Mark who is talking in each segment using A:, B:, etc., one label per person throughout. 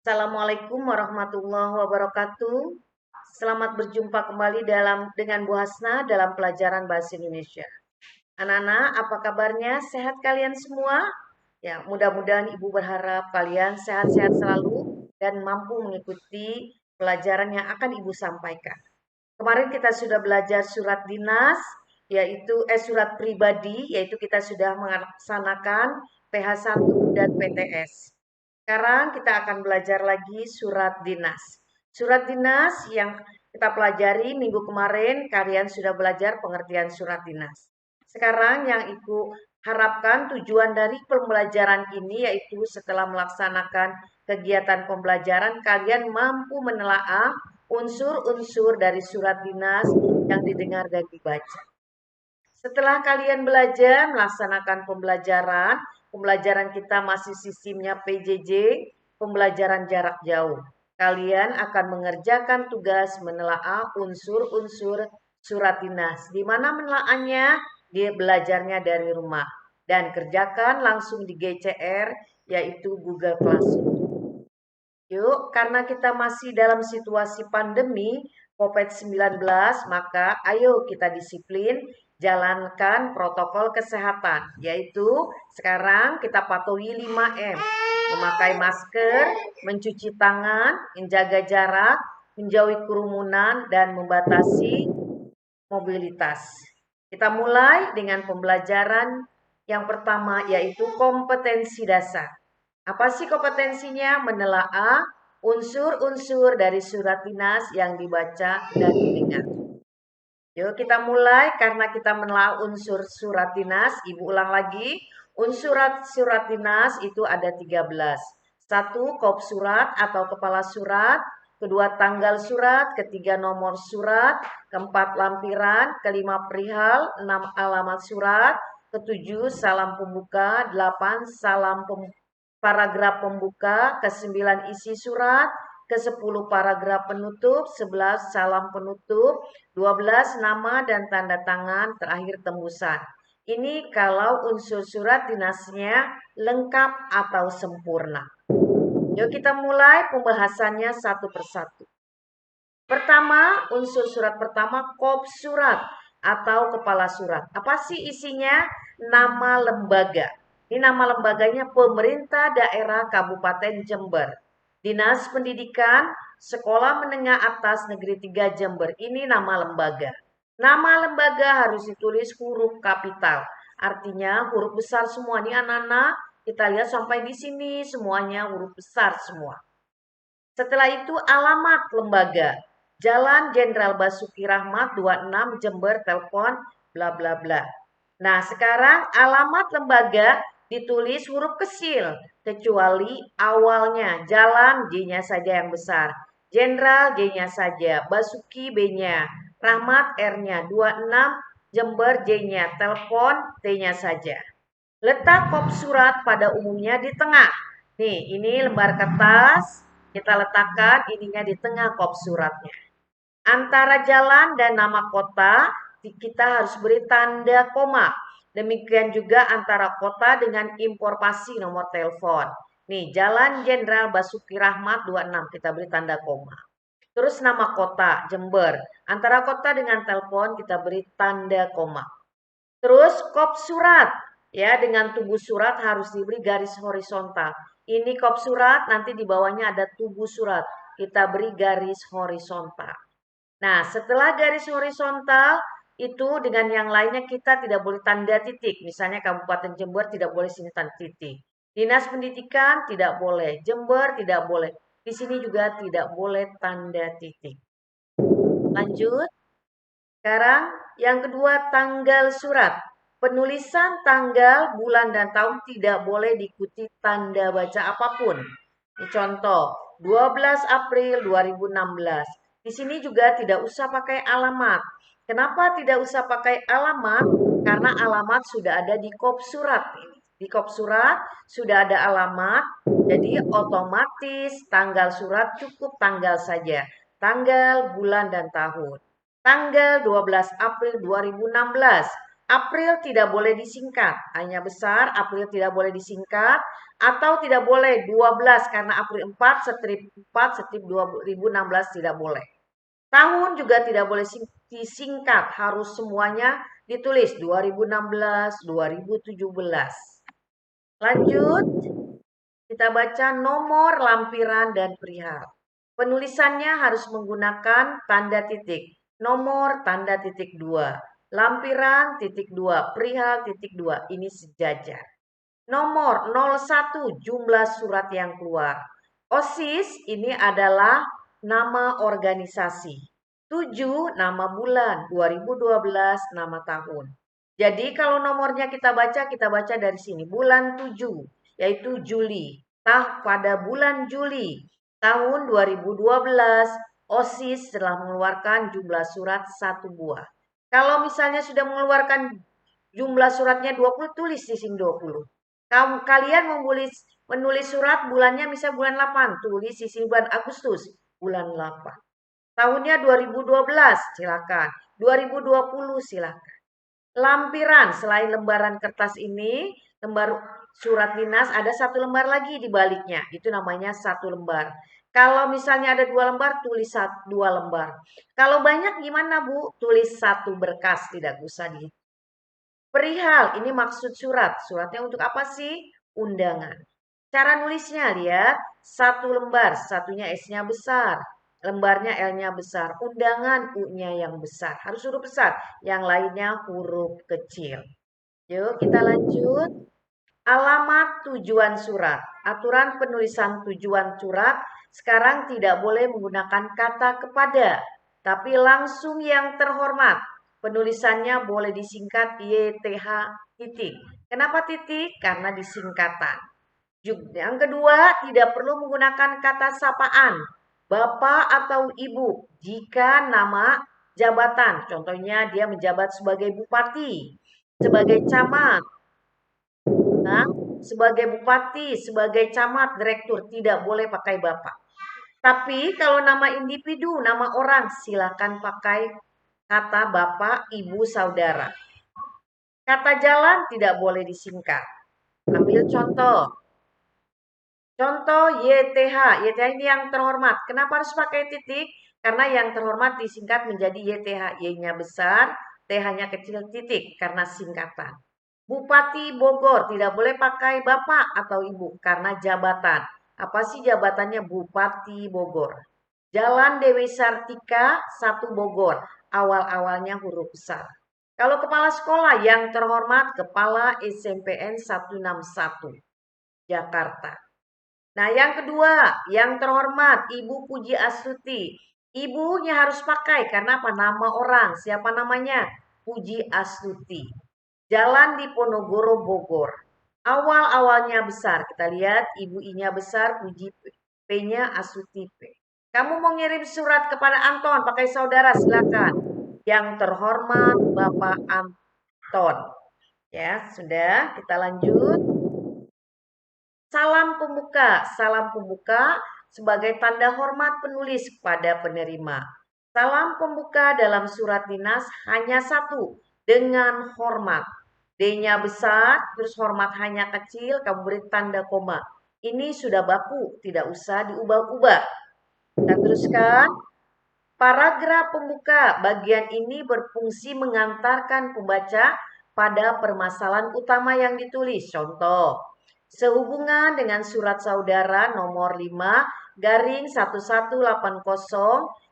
A: Assalamualaikum warahmatullahi wabarakatuh. Selamat berjumpa kembali dengan Bu Hasna dalam pelajaran Bahasa Indonesia. Anak-anak, apa kabarnya? Sehat kalian semua? Ya, mudah-mudahan Ibu berharap kalian sehat-sehat selalu dan mampu mengikuti pelajaran yang akan Ibu sampaikan. Kemarin kita sudah belajar surat dinas, surat pribadi, yaitu kita sudah melaksanakan PH1 dan PTS. Sekarang kita akan belajar lagi surat dinas. Surat dinas yang kita pelajari minggu kemarin, kalian sudah belajar pengertian surat dinas. Sekarang yang Ibu harapkan tujuan dari pembelajaran ini yaitu setelah melaksanakan kegiatan pembelajaran, kalian mampu menelaah unsur-unsur dari surat dinas yang didengar dan dibaca. Setelah kalian belajar melaksanakan pembelajaran kita masih sistemnya PJJ, pembelajaran jarak jauh. Kalian akan mengerjakan tugas menelaah unsur-unsur surat dinas. Di mana menelaahnya? Dia belajarnya dari rumah. Dan kerjakan langsung di GCR, yaitu Google Classroom. Yuk, karena kita masih dalam situasi pandemi COVID-19, maka ayo kita disiplin jalankan protokol kesehatan, yaitu sekarang kita patuhi 5M. Memakai masker, mencuci tangan, menjaga jarak, menjauhi kerumunan, dan membatasi mobilitas. Kita mulai dengan pembelajaran yang pertama, yaitu kompetensi dasar. Apa sih kompetensinya? Menelaah unsur-unsur dari surat dinas yang dibaca dan didengar. Yuk kita mulai karena kita menelaah unsur surat dinas. Ibu ulang lagi. Unsur surat dinas itu ada 13. Satu, kop surat atau kepala surat. Kedua, tanggal surat. Ketiga, nomor surat. Keempat, lampiran. Kelima, perihal. Enam, alamat surat. Ketujuh, salam pembuka. Delapan, paragraf pembuka. Kesembilan, isi surat. Ke-10 paragraf penutup, 11 salam penutup, 12 nama dan tanda tangan, terakhir tembusan. Ini kalau unsur surat dinasnya lengkap atau sempurna. Yuk kita mulai pembahasannya satu persatu. Pertama, unsur surat pertama kop surat atau kepala surat. Apa sih isinya? Nama lembaga. Ini nama lembaganya Pemerintah Daerah Kabupaten Jember. Dinas Pendidikan Sekolah Menengah Atas Negeri 3 Jember. Ini nama lembaga. Nama lembaga harus ditulis huruf kapital. Artinya huruf besar semua. Ini anak-anak kita lihat sampai di sini semuanya huruf besar semua. Setelah itu alamat lembaga. Jalan Jenderal Basuki Rahmat 26 Jember, telepon bla bla bla. Nah, sekarang alamat lembaga ditulis huruf kecil kecuali awalnya. Jalan J-nya saja yang besar. Jenderal J-nya saja, Basuki B-nya, Rahmat R-nya, 26 Jember J-nya, telepon T-nya saja. Letak kop surat pada umumnya di tengah. Nih, ini lembar kertas, kita letakkan ininya di tengah kop suratnya. Antara jalan dan nama kota, kita harus beri tanda koma. Demikian juga antara kota dengan informasi nomor telepon. Nih, Jalan Jenderal Basuki Rahmat 26, kita beri tanda koma. Terus nama kota, Jember. Antara kota dengan telepon, kita beri tanda koma. Terus kop surat, ya dengan tubuh surat harus diberi garis horizontal. Ini kop surat, nanti di bawahnya ada tubuh surat. Kita beri garis horizontal. Nah, setelah garis horizontal, itu dengan yang lainnya kita tidak boleh tanda titik. Misalnya Kabupaten Jember tidak boleh sini tanda titik. Dinas Pendidikan tidak boleh. Jember tidak boleh. Di sini juga tidak boleh tanda titik. Lanjut. Sekarang yang kedua tanggal surat. Penulisan tanggal, bulan, dan tahun tidak boleh diikuti tanda baca apapun. Ini contoh, 12 April 2016. Di sini juga tidak usah pakai alamat. Kenapa tidak usah pakai alamat? Karena alamat sudah ada di kop surat. Di kop surat sudah ada alamat, jadi otomatis tanggal surat cukup tanggal saja. Tanggal, bulan, dan tahun. Tanggal 12 April 2016. April tidak boleh disingkat, hanya besar, April tidak boleh disingkat, atau tidak boleh 12 karena April 4, strip 4, strip 2016 tidak boleh. Tahun juga tidak boleh disingkat, harus semuanya ditulis 2016, 2017. Lanjut, kita baca nomor, lampiran, dan perihal. Penulisannya harus menggunakan tanda titik. Nomor tanda titik 2. Lampiran titik 2. Perihal titik 2. Ini sejajar. Nomor 01 jumlah surat yang keluar. OSIS ini adalah nama organisasi. 7 nama bulan, 2012 nama tahun. Jadi kalau nomornya kita baca dari sini. Bulan 7 yaitu Juli. Pada bulan Juli tahun 2012 OSIS telah mengeluarkan jumlah surat 1 buah. Kalau misalnya sudah mengeluarkan jumlah suratnya 20, tulis di sini 20. Kalian menulis surat bulannya misalnya bulan 8, tulis di sini bulan Agustus, bulan 8. Tahunnya 2012, silakan. 2020 silakan. Lampiran, selain lembaran kertas ini, lembar surat dinas ada satu lembar lagi di baliknya. Itu namanya satu lembar. Kalau misalnya ada 2 lembar, tulis 2 lembar. Kalau banyak gimana Bu? Tulis 1 berkas, tidak usah di. Perihal, ini maksud surat. Suratnya untuk apa sih? Undangan. Cara nulisnya, lihat. 1 lembar, satunya S-nya besar. Lembarnya L-nya besar. Undangan U-nya yang besar. Harus huruf besar. Yang lainnya huruf kecil. Yuk kita lanjut. Alamat tujuan surat. Aturan penulisan tujuan surat sekarang tidak boleh menggunakan kata kepada, tapi langsung yang terhormat. Penulisannya boleh disingkat YTH titik. Kenapa titik? Karena disingkatan. Yang kedua, tidak perlu menggunakan kata sapaan, bapak atau ibu, jika nama jabatan. Contohnya dia menjabat sebagai bupati, sebagai camat, nah, sebagai bupati, sebagai camat, direktur, tidak boleh pakai bapak. Tapi kalau nama individu, nama orang, silakan pakai kata bapak, ibu, saudara. Kata jalan tidak boleh disingkat. Ambil contoh. Contoh YTH. YTH ini yang terhormat. Kenapa harus pakai titik? Karena yang terhormat disingkat menjadi YTH. Y-nya besar, TH-nya kecil, titik. Karena singkatan. Bupati Bogor tidak boleh pakai bapak atau ibu karena jabatan. Apa sih jabatannya? Bupati Bogor. Jalan Dewi Sartika 1 Bogor. Awal-awalnya huruf besar. Kalau kepala sekolah yang terhormat, Kepala SMPN 161 Jakarta. Nah, yang kedua, yang terhormat, Ibu Puji Astuti. Ibunya harus pakai karena apa? Nama orang. Siapa namanya? Puji Astuti. Jalan di Ponorogo, Bogor. Awal-awalnya besar. Kita lihat Ibu I-nya besar, Puji P-nya, Astuti P. Kamu mau ngirim surat kepada Anton, pakai saudara, silakan. Yang terhormat Bapak Anton. Ya, sudah, kita lanjut. Salam pembuka sebagai tanda hormat penulis kepada penerima. Salam pembuka dalam surat dinas hanya 1, dengan hormat. D-nya besar, terus hormat hanya kecil, kamu beri tanda koma. Ini sudah baku, tidak usah diubah-ubah. Kita teruskan. Paragraf pembuka, bagian ini berfungsi mengantarkan pembaca pada permasalahan utama yang ditulis. Contoh, sehubungan dengan surat saudara nomor 5 garing 1180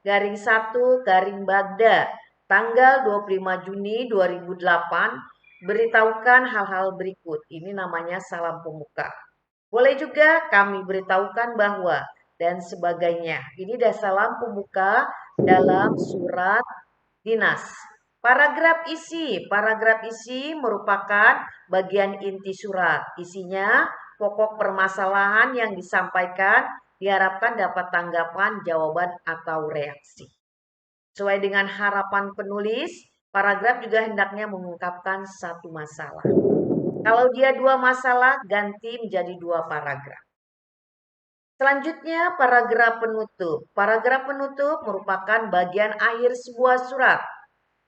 A: garing 1 garing Bagda tanggal 25 Juni 2008 beritahukan hal-hal berikut. Ini namanya salam pembuka. Boleh juga kami beritahukan bahwa dan sebagainya. Ini adalah salam pembuka dalam surat dinas. Paragraf isi merupakan bagian inti surat. Isinya pokok permasalahan yang disampaikan diharapkan dapat tanggapan, jawaban, atau reaksi. Sesuai dengan harapan penulis, paragraf juga hendaknya mengungkapkan satu masalah. Kalau dia 2 masalah, ganti menjadi 2 paragraf. Selanjutnya paragraf penutup. Paragraf penutup merupakan bagian akhir sebuah surat.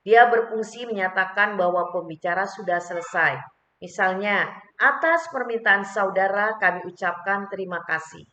A: Dia berfungsi menyatakan bahwa pembicara sudah selesai. Misalnya, atas permintaan saudara kami ucapkan terima kasih.